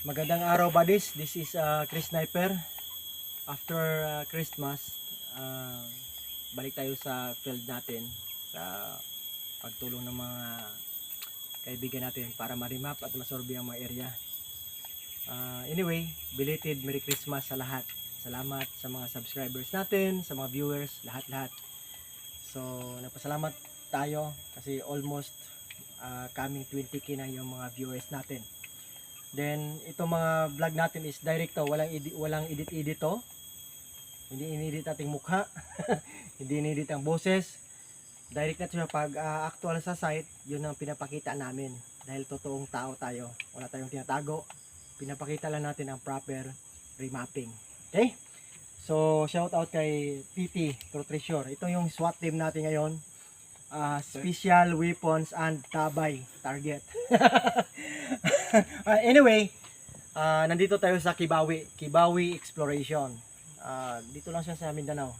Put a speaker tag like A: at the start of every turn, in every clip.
A: Magandang araw buddies, this is Chris Sniper. After Christmas, balik tayo sa field natin sa pagtulong ng mga kaibigan natin para ma-remap at masorbe ang mga area. Anyway, belated Merry Christmas sa lahat. Salamat sa mga subscribers natin, sa mga viewers, lahat-lahat. So, nagpasalamat tayo kasi almost coming 20k na yung mga viewers natin. Then itong mga vlog natin is direct to, walang edit to. Hindi inedit ating mukha. Hindi inedit ang boses. Direct na siya pag actual sa site, yun ang pinapakita namin. Dahil totoong tao tayo. Wala tayong tinatago. Pinapakita lang natin ang proper remapping. Okay? So shout out kay TT True Treasure. Ito yung SWAT team natin ngayon. Special Weapons and Tabay Target. Anyway, nandito tayo sa Kibawi Exploration. Dito lang siya sa Mindanao.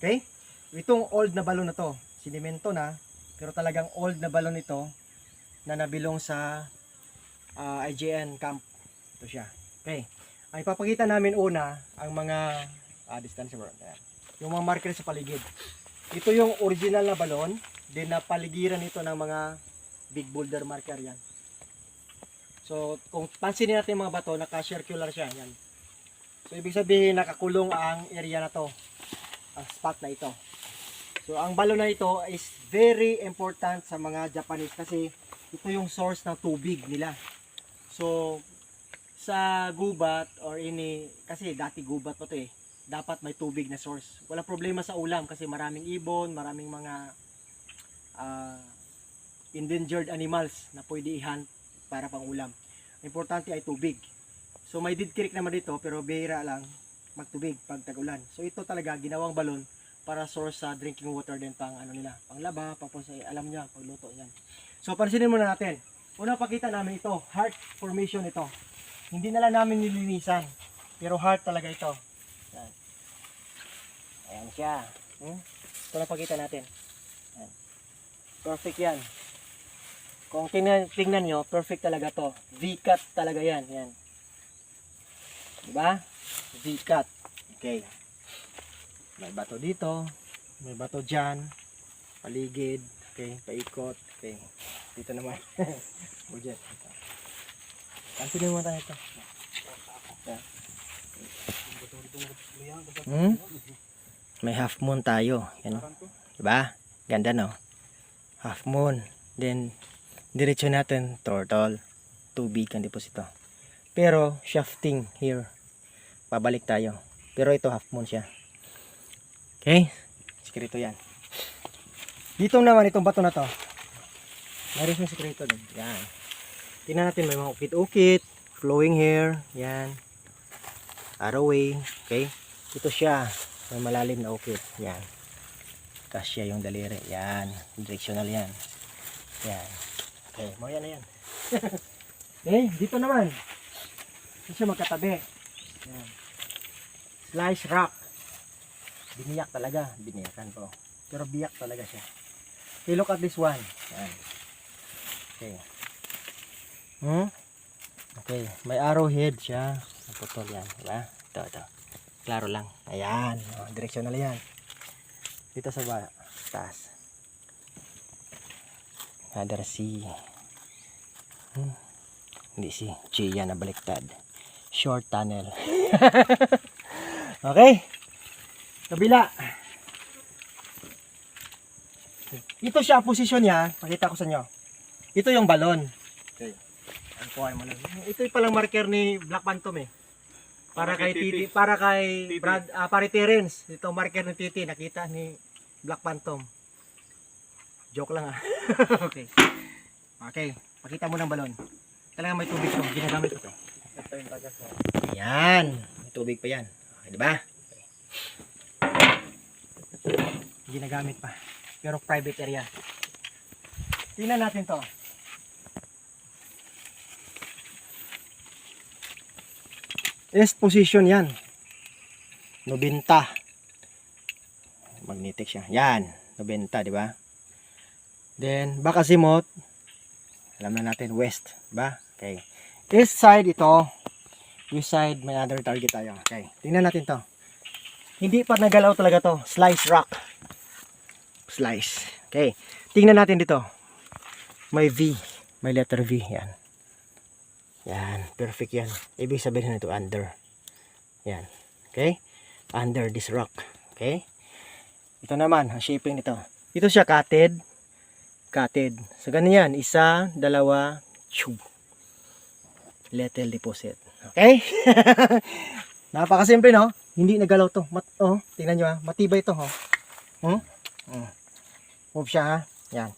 A: Okay? Itong old na balon na to, sinimento na, pero talagang old na balon ito na nabilong sa IGN camp. Ito siya. Okay. Ang ipapakita namin una ang mga distance board. Yung mga marker sa paligid. Ito yung original na balon, din na paligiran ito ng mga big boulder marker yan. So, kung pansinin natin yung mga bato, naka-circular siya. Yan. So, ibig sabihin, nakakulong ang area na to. Ang spot na ito. So, ang balon na ito is very important sa mga Japanese kasi ito yung source ng tubig nila. So, sa gubat or kasi dati gubat pa to dapat may tubig na source. Walang problema sa ulam kasi maraming ibon, maraming mga endangered animals na pwede i-hunt para pang ulam. Importante ay tubig. So may dead creek naman dito pero bihira lang magtubig pag tag-ulan. So ito talaga ginawang balon para source sa drinking water din pang nila, pang laba, tapos alam niya pagluto niyan. So pansinin muna natin. Una pakita namin ito, heart formation ito. Hindi na lang namin nilinisan, pero heart talaga ito. Yan. Ayan siya. Ito na pakita natin. Yan. Perfect yan. Kung tingnan nyo, perfect talaga to. V-cut talaga yan. Yan. Diba? V-cut. Okay. May bato dito. May bato dyan. Paligid. Okay. Paikot. Okay. Dito naman. Budget. Pansinin mo tayo ito. May half moon tayo. Yan. Diba? Ganda no? Half moon. Then, diretso natin turtle. Tubig ang deposito. Pero, shafting here. Pabalik tayo. Pero ito half moon siya. Okay? Sikreto yan. Dito naman itong bato na to. Mayroon yung sikreto din. Yan. Tingnan natin may mga ukit-ukit. Flowing hair. Yan. Arrowway. Okay? Ito siya. May malalim na ukit. Yan. Kasya yung daliri. Yan. Directional yan. Yan. Okay, mo yan na yan. Okay, dito naman. Ito siya magkatabi. Yan. Slice rock. Biniyak talaga. Biniyakan ko. Pero biyak talaga siya. Okay, look at this one. Yan. Okay. Okay, may arrowhead siya. Naputol yan. Diba? Ito. Klaro lang. Ayan. Directional yan. Dito sa taas. Another C. Hindi si Chia na baliktad. Short tunnel. Okay. Kabila. Ito siya ang posisyon niya. Pakita ko sa inyo. Ito yung balon. Okay. Ito yung palang marker ni Black Phantom Para kay Titi, para kay Brad, pare Terence. Ito marker ni Titi, nakita ni Black Phantom. Joke lang Okay. Okay, pakita mo ng balon. Talagang may tubig to, ginagamit ko to. Ito yung tagas mo. Yan, may tubig pa yan. Okay, di ba? Okay. Ginagamit pa. Pero private area. Tingnan natin to. Est position yan. 90. Magnetic siya. Yan, 90, di ba? Then bakasimot, alam na natin west, ba? Okay. East side ito, West side, may other target tayo. Okay, tingnan natin to. Hindi pa nagalaw talaga to. Slice rock. Slice. Okay, tingnan natin dito. May V. May letter V. Yan. Yan. Perfect yan. Ibig sabihin nito under. Yan. Okay. Under this rock. Okay. Ito naman. Ang shaping nito. Ito siya cutted. Cutted. So ganyan. Isa, dalawa, tube. Little deposit. Okay. Napakasimple, no? Hindi nagalaw to. Tingnan nyo ha. Matibay to, ho. Move siya, ha. Yan.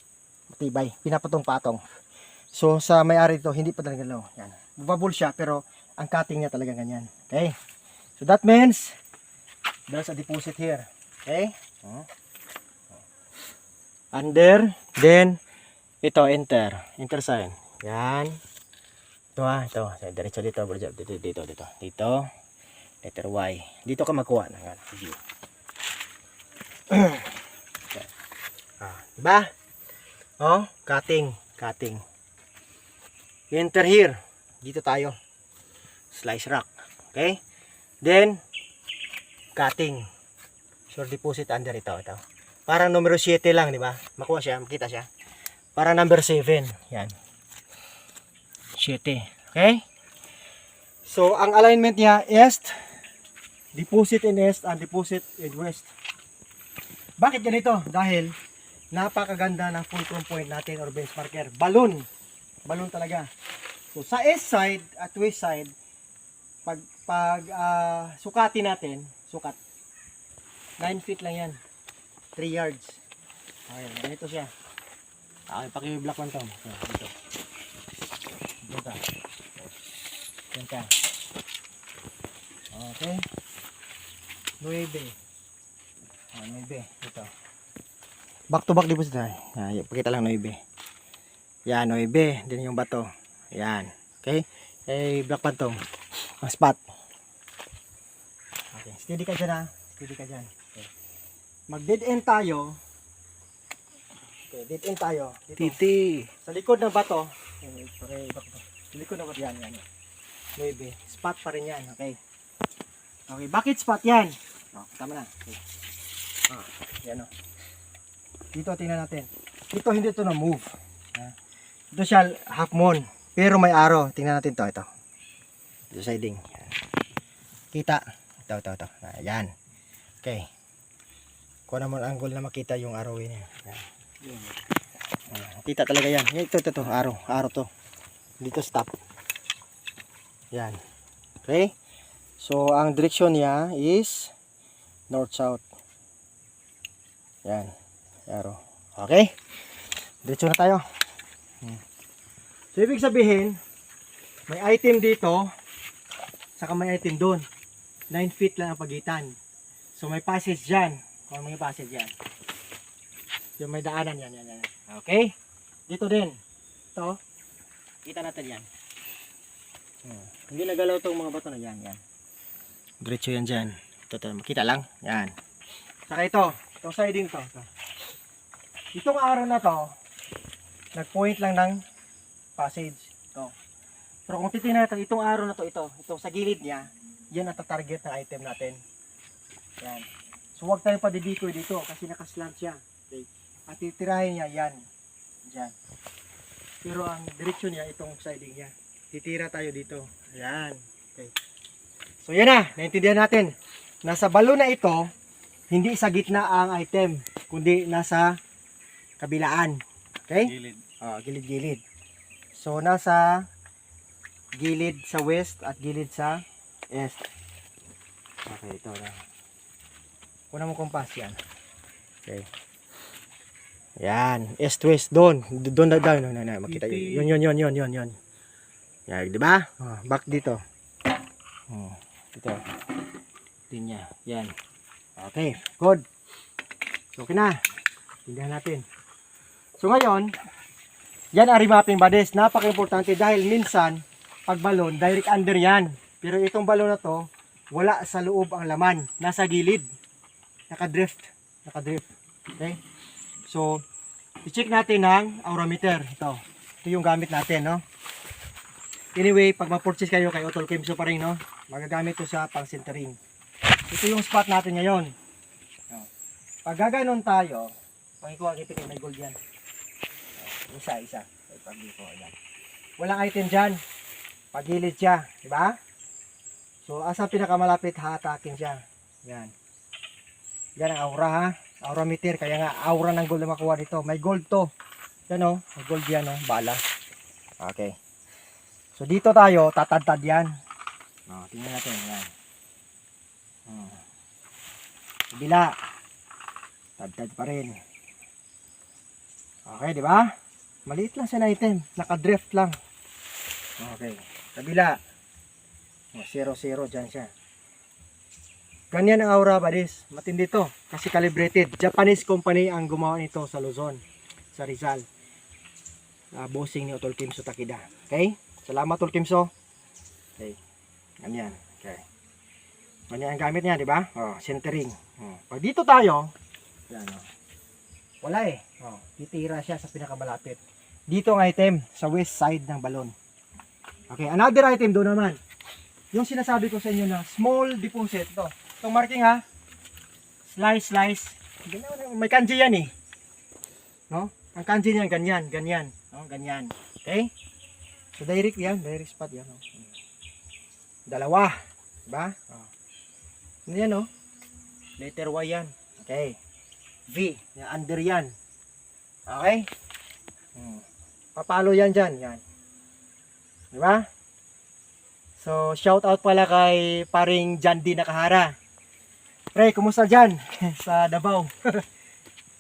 A: Matibay. Pinapatong-patong. So, sa may-ari ito, hindi pa talaga galaw. Yan. Bubble siya, pero ang cutting niya talaga ganyan. Okay. So, that means, there's a deposit here. Okay. Under. Then, ito, enter. Enter sign. Yan. Ito, ha. Ito. So, diretso dito. Dito. Letter Y. Dito ka magkuha ng view. Okay. Diba? Cutting. Enter here. Dito tayo. Slice rock. Okay? Then, cutting. Sure deposit under ito. Parang numero 7 lang, di ba? Makuha siya, makita siya. Parang number 7. Yan. 7. Okay? So, ang alignment niya, east, deposit in east, and deposit in west. Bakit ganito? Dahil, napakaganda ng fulcrum point natin or benchmarker. Balloon. Balloon talaga. So, sa east side at west side, pag sukatin natin, sukat. 9 feet lang yan. 3 yards. Okay, ganito siya. Okay, paki-block man to. Dito. Dito. Dito. Okay. 9. 9. Ito. Back to back deposit tayo. Pakita lang 9. Yan, 9. Din yung bato. Yan. Okay. Block pa to. Ang spot. Okay. Steady ka dyan, ha. Steady ka dyan. Okay. Mag dead end tayo. Okay, dead end tayo. Dito.
B: Titi.
A: Sa likod ng bato. Okay, back to. Sa likod ng bato. Yan. 9. Spot pa rin yan. Okay. Okay, bakit spot yan? Tama na. Okay. Yan o. Dito tingnan natin. Ito hindi ito na move. Ito siya half moon. Pero may arrow. Tingnan natin to. Ito. Ito siding. Yan. Kita. Ito. Yan. Okay. Kuha naman ang angle na makita yung arrow niya. Yan. Kita talaga yan. Ito. Arrow. Arrow to. Dito stop. Yan. Okay. So, ang direksyon niya is north-south. Yan. Arrow. Okay. Diretso na tayo. So, ibig sabihin, may item dito, saka may item doon. 9 feet lang ang pagitan. So, may passage dyan. Kung may passage yan. Yung may daanan yan. Okay. Dito din. Ito. Kita natin yan. Hindi nagalaw itong mga bato na yan. Diretso yan dyan. Ito. Makita lang. Yan. Saka ito. Itong siding to. Itong araw na to, nag-point lang ng passage. Ito. Pero kung titignan natin, itong araw na to, itong sa gilid niya, yan ang target ng item natin. Yan. So, huwag tayong padidikoy dito kasi nakaslant siya. Okay. At titirahin niya, yan. Diyan. Pero ang direksyon niya, itong siding niya. Titira tayo dito. Yan. Okay. So, yan na. Naintindihan natin. Nasa balon na ito, hindi sa gitna ang item, kundi nasa kabilaan. Okay?
B: Gilid.
A: Gilid-gilid. So, nasa gilid sa west at gilid sa east. Okay, ito na. Kuna mo kompas yan. Okay. Yan. East-west. Doon. Doon. Makita yun. Yun. Yan, di ba? Back dito. Dito. Linya. Yan. Okay. Good. So, okay na. Tingnan natin. So, ngayon, yan ang remapping bodies. Napaka-importante dahil minsan, pag balon, direct under yan. Pero itong balon na to, wala sa loob ang laman. Nasa gilid. Nakadrift. Okay? So, i-check natin ang aurameter. Ito yung gamit natin, no? Anyway, pag ma-purchase kayo kay Utol Kimso pa rin, no? Magagamit to sa pang centering. Ito yung spot natin ngayon. Pag gaganon tayo, pangikuha kita may gold yan. Isa. Pag dito, ayan. Walang item dyan. Pagilid siya, di ba? So, asa pinakamalapit, hatakin siya. Yan. Yan ang aura, ha? Aura meter, kaya nga aura ng gold na makuha dito. May gold to. Yan o, may gold yan o, bala. Okay. So dito tayo, tatad-tad yan. Tingnan natin, yan. Kabila. Tad-tad pa rin. Okay, di ba? Maliit lang siya na item. Naka-drift lang. Okay. Kabila. 0-0 dyan siya. Ganyan ang aura, buddies. Matindi to. Kasi calibrated. Japanese company ang gumawa nito sa Luzon. Sa Rizal. Bossing ni Utol Kimso Takida. Okay? Salamat Utol Kimso. Okay. Ganyan. Okay. Ganyan ang gamit niya, di ba? Centering. Pag dito tayo, yan, wala eh. Titira siya sa pinakamalapit. Dito ang item sa west side ng balon. Okay, another item doon naman. Yung sinasabi ko sa inyo na small deposit. Itong marking ha. Slice. May kanji yan eh. No? Ang kanji niyan ganyan. No? Ganyan. Okay? So direct spot yan. No? Dalawa. Diba? Ano yan no? Letter Y yan. Okay. V. Under yan. Okay? Papalo yan dyan. Yan. Diba? So, shout out pala kay paring John D. Nakahara. Pre, kumusta dyan? Sa Davao.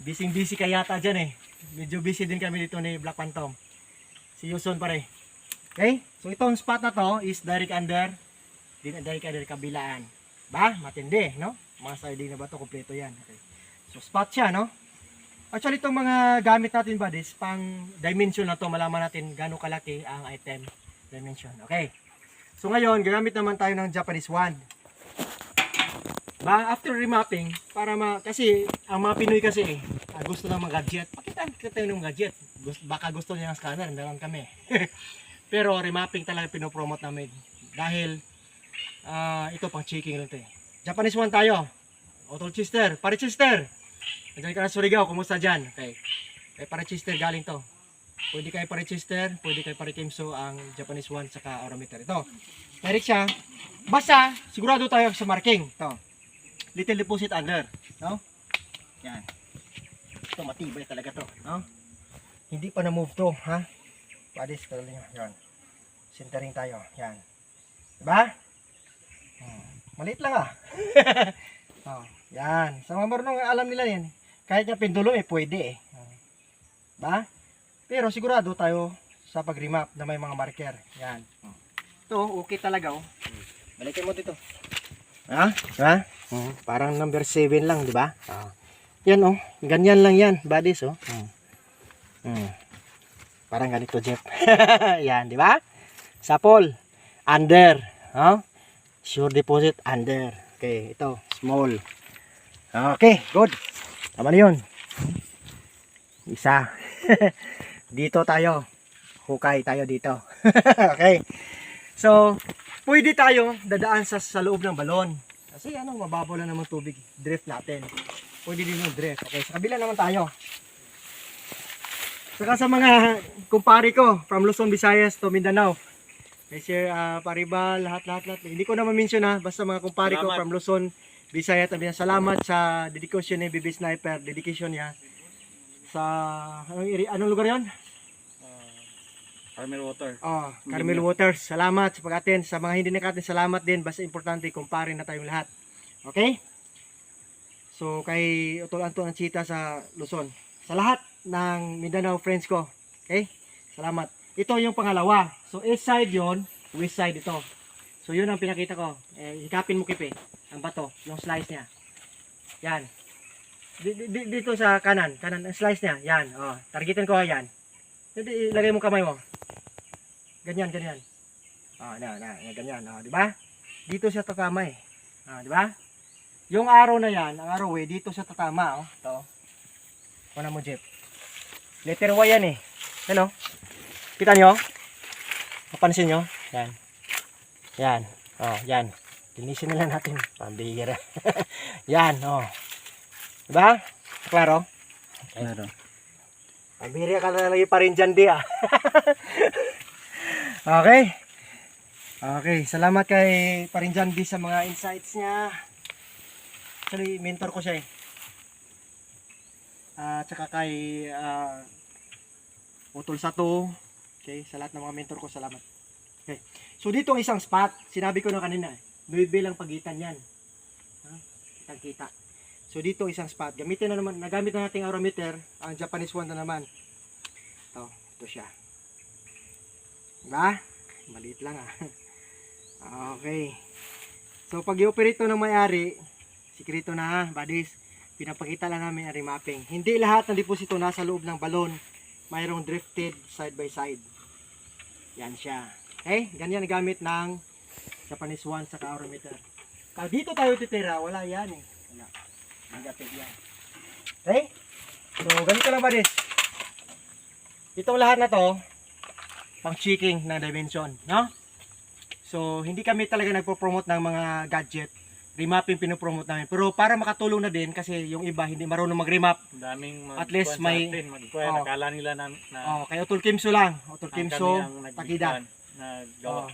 A: Busy ka yata dyan eh. Medyo busy din kami dito ni Black Phantom. See you soon pare. Okay? So, itong spot na to is direct under. Direct under kabilaan. Ba? Matindi, no? Mga sardine na ba to? Kompleto yan. Okay. So, spot siya, no? Actually, itong mga gamit natin ba, this pang dimension na to, malaman natin gano'ng kalaki ang item dimension. Okay. So, ngayon, gagamit naman tayo ng Japanese wand. Ba, after remapping, para kasi, ang mga Pinoy kasi, gusto ng mga gadget. Pakita tayo ng gadget. Baka gusto niya ng scanner, meron kami. Pero, remapping talaga pinopromote namin. Dahil, ito pang checking lang ito eh. Japanese wand tayo. Utol Chester, pare Chester. Nandiyan ka na Surigao, kumusta dyan? Okay. Kay pare Chester galing to. Pwede kay pare Chester, pwede kay pare Kimso ang Japanese wand saka aurameter. Ito. Direct siya. Basta, sigurado tayo sa marking. Ito. Little deposit under. No? Yan. Ito, matibay talaga to. No? Hindi pa na-move to. Ha? Padis, talaga nyo. Yan. Centering tayo. Yan. Diba? Maliit lang ah. Yan. Sa mga marunong alam nila yan. Kahit yung pendulum pwede eh. Ba? Pero sigurado tayo sa pag-remap na may mga marker. Yan. Ito, okay talaga oh. Balikin mo dito. Ha? Diba? Parang number 7 lang, di ba? Yan oh. Ganyan lang yan, buddies oh. Parang ganito, Jeff. Yan, di ba? Sapol. Under. Sure deposit under. Okay, ito. Small. Okay, good. Tama na yun. Isa. Dito tayo. Hukay tayo dito. Okay. So, pwede tayo dadaan sa loob ng balon. Kasi mababaw lang naman tubig. Drift natin. Pwede din yung drift. Okay, sa kabila naman tayo. Saka sa mga kumpare ko from Luzon, Visayas to Mindanao. Kay Sir Paribal, lahat. Hindi ko na ma-mention ha. Basta mga kumpare ko from Luzon, Visayas. Salamat sa dedication ni BB Sniper. Dedication niya. Sa, anong lugar yon?
B: Carmel Water.
A: Carmel Waters. Salamat sa pag-attend. Sa mga hindi nakatin, salamat din. Basta importante, kumpare na tayong lahat. Okay? So, kay Utol Anton Anchita sa Luzon. Sa lahat ng Mindanao friends ko. Okay? Salamat. Ito yung pangalawa. So, east side yon, west side ito. So, yun ang pinakita ko. Hikapin mo kipi. Ang bato. Yung slice niya. Yan. Dito sa kanan. Kanan. Ang slice niya. Yan. Targetin ko yan. Ilagay mo kamay mo. Ganyan. Ganyan. Diba? Dito siya tatama eh. Diba? Yung arrow na yan, ang arrow dito siya tatama. Ito. Kuna mo, Jeff. Letter Y yan eh. Ano? Kita nyo? Napansin nyo? Yan. Yan. Oh, yan. Linisin na lang natin. Pambihira. Yan, oh. Diba? Klaro?
B: Claro.
A: Pambihira ka na lagi pa rin dyan, di ah. Okay. Okay, salamat kay Parinjan di sa mga insights niya. Actually, mentor ko siya eh. Tsaka kay Utol Sato. Okay, sa lahat ng mga mentor ko, salamat. Okay. So dito ang isang spot, sinabi ko na kanina, 9 lang pagitan yan. Kitang-kita. So dito isang spot, gamitin na naman, nagamit na nating aerometer, ang Japanese one na naman. Ito siya. Diba? Maliit lang ah. Okay. So pag i-operate ito ng may-ari, sikreto na ha, buddies. Pinapakita lang namin ang remapping. Hindi lahat ng deposito nasa loob ng balon. Mayroong drifted side by side. Yan siya. Okay? Ganyan gamit ng Japanese one sa aerometer. Pag dito tayo titira, wala yan eh. Wala. Negative yan. Okay? So ganito lang buddies. Itong lahat na to, pang checking ng dimension. No? So, hindi kami talaga nagpo-promote ng mga gadget. Remapping pinopromote namin. Pero para makatulong na din kasi yung iba hindi marunong mag-remap.
B: Daming
A: At least may
B: nakala nila na
A: kay Utol Kimso lang. Utol Kimso,
B: kami ang
A: Takida.
B: naggawa.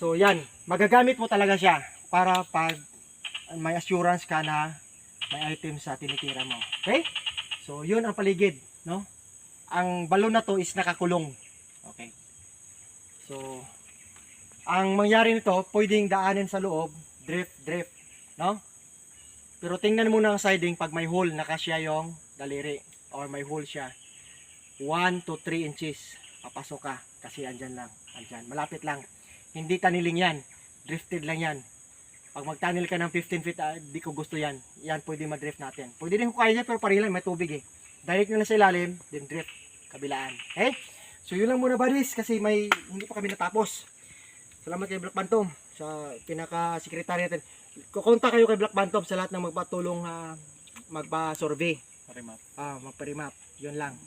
A: So, yan. Magagamit mo talaga siya para pag may assurance ka na may item sa tinitira mo. Okay? So, yun ang paligid, no? Ang balon na to is nakakulong. Okay. So, ang mangyari nito, pwedeng daanin sa loob, drift, no? Pero tingnan muna ang siding pag may hole, nakasya yung daliri, or may hole siya. 1 to 3 inches, papasok ka, kasi andyan lang, malapit lang. Hindi taniling yan, drifted lang yan. Pag magtanil ka ng 15 feet, di ko gusto yan. Yan, pwede madrift natin. Pwede rin kung kaya niya, pero pareho lang, may tubig eh. Direct na sa ilalim, then drift, kabilaan. Okay? So yun lang muna buddies, kasi hindi pa kami natapos. Salamat kay Black Phantom sa pinaka-secretary natin. Kukontak kayo kay Black Phantom sa lahat ng magpatulong magpa-survey.
B: Remap.
A: Magpa-remap. Yun lang.